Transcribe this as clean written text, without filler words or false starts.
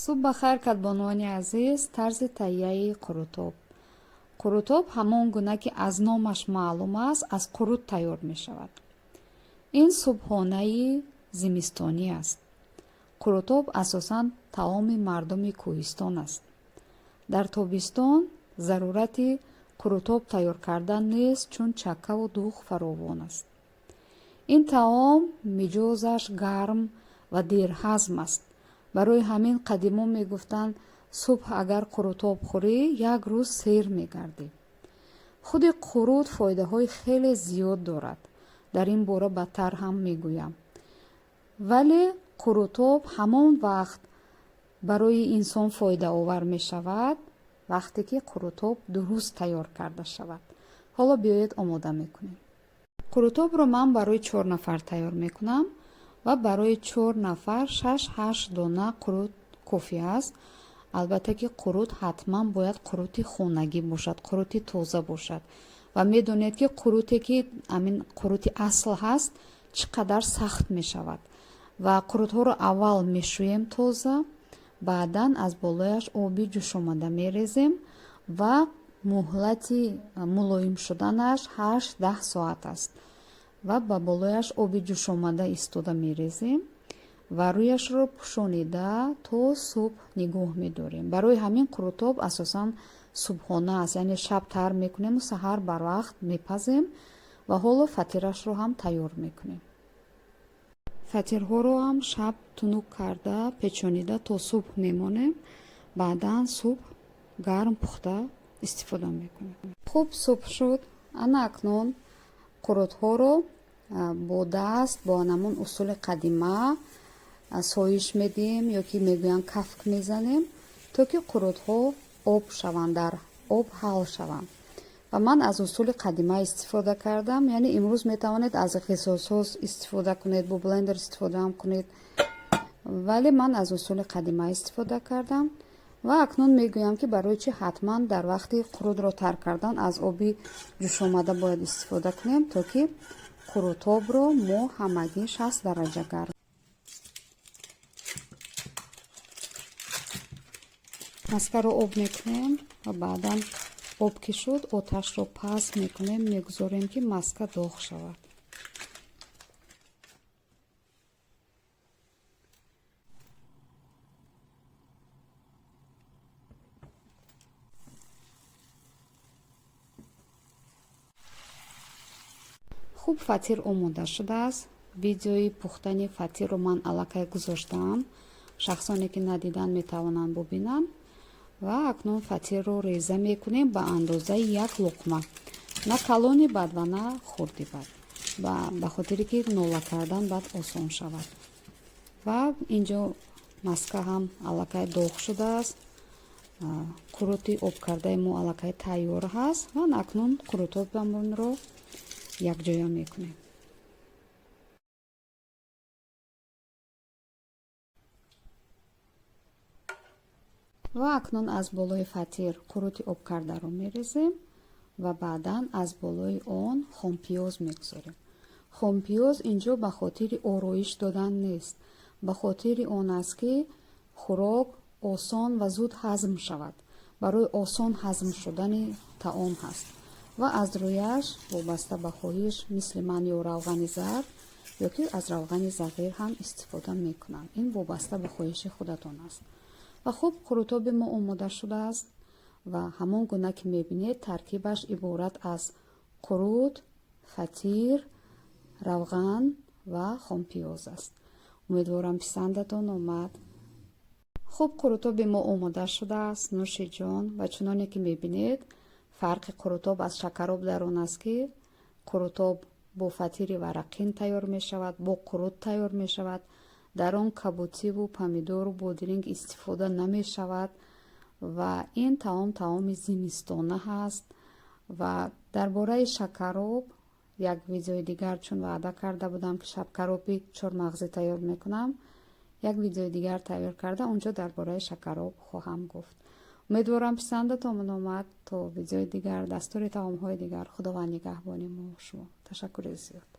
صبح بخیر کدبانوانی عزیز. طرز تهیه قروتاب. قروتاب همان گونه که از نامش معلوم است از قروت تیار می شود. این صبحانه زمستانی است. قروتاب اساساً طعام مردم کوهستان است. در تابستان ضرورت قروتاب تیار کردن نیست چون چکه و دوغ فراوان است. این طعام مجازش گرم و دیر هضم است. برای همین قدیما می گفتند صبح اگر قروتاب خوری یک روز سیر می گردی. خود قروت فایده های خیلی زیاد دارد. در این باره بدتر هم می گویم. ولی قروتاب همان وقت برای انسان فایده آور می شود وقتی که قروتاب درست تیار کرده شود. حالا بیایید آماده می کنیم. قروتاب رو من برای 4 نفر تیار می کنم و برای 4 نفر 6-8 دانه قروت کافی است. البته که قروت حتما باید قروت خانگی باشد، قروت تازه باشد و میدونید که قروتی که همین قروت اصل هست چقدر سخت می شود و قروت ها رو اول می شویم تازه، بعدا از بالایش آبی جوش آمده می ریزیم و مهلت ملایم شدنش 8-10 ساعت است و با بالایش آبی جوش آمده ایستاده می ریزیم و رویش رو پوشانیده تا صبح نگاه می داریم. برای همین قروتاب اساساً صبحانه است، یعنی شب تر می کنیم و سحر بر وقت می پزیم و حالا فطیرش رو هم تیار می کنیم. فطیرها رو هم شب تنوک کرده پیچانیده تا صبح می مانیم، بعدا صبح گرم پخته استفاده می کنیم. خوب صبح شد. انا اکنون قروت ها رو با دست با نمون اصول قدیمه سویش میدیم یا که میگوین کفک میزنیم تا که قروت ها آب شوند، در آب حل شوند. و من از اصول قدیمه استفاده کردم، یعنی امروز میتوانید از قصاص استفاده کنید، با بلندر استفاده هم کنید، ولی من از اصول قدیمه استفاده کردم. و اکنون میگویم که برای چی حتما در وقتی قروت را تر کردن از آبی جوش آمده باید استفاده کنیم تا که قروتاب رو ما همگی 60 درجه گرم. مسکه رو آب میکنیم و بعدا آب که شد آتش رو پس میکنیم، میگذاریم که مسکه داغ شود. خوب فطیر آماده شده است. ویدیوی پختن فطیر رو من الکی گذاشتم، شخصانی که ندیدن میتوانند ببینن. و اکنون فطیر رو ریزه میکنیم به اندازه 1 لقمه، نه کلانی بد و نه خردی بد، به خاطری که نولا کردن باید آسان شود. و اینجا مسکه هم الکی داغ شده است، قروتی آب کرده ما الکی تیار هست و اکنون قروتابمون رو یک جای میکنیم. و اکنون از بالای فطیر قروتی آب کرده رو میریزیم و بعدا از بالای آن خام پیاز میگذاریم. خام پیاز اینجا به خاطر آرایش دادن نیست، به خاطر آن است که خوراک آسان و زود هضم شود، برای آسان هضم شدن طعام هست. و از رویش وابسته به خواهش مثل من یا روغن زرد یا که از روغن صغیر هم استفاده میکنم، این وابسته به خواهش خودتان است. و خوب قروتاب ما آماده شده است و همان گونه که میبینید ترکیبش عبارت از قروت، فطیر، روغن و خام پیاز است. امیدوارم پسندتان آمد. خوب قروتاب ما آماده شده است، نوش جان. و چنانه که میبینید فرق قروتاب از شکراب در آن است که قروتاب با فطیر ورقین تیار می شود، با قروت تیار می شود. در آن کبوتی و پمیدور و بادرنگ استفاده نمی شود و این طعام زمستانه هست. و درباره شکراب یک ویدیو دیگر چون وعده کرده بودم که شکرابی 4 مغزی تیار میکنم، یک ویدیو دیگر تیار کرده، اونجا درباره شکراب خواهم گفت. امیدوارم پسندتان آمد. تا ویدیو دیگر، دستور طعام های دیگر، خداوند نگهبان ما و شما. تشکر زیاد.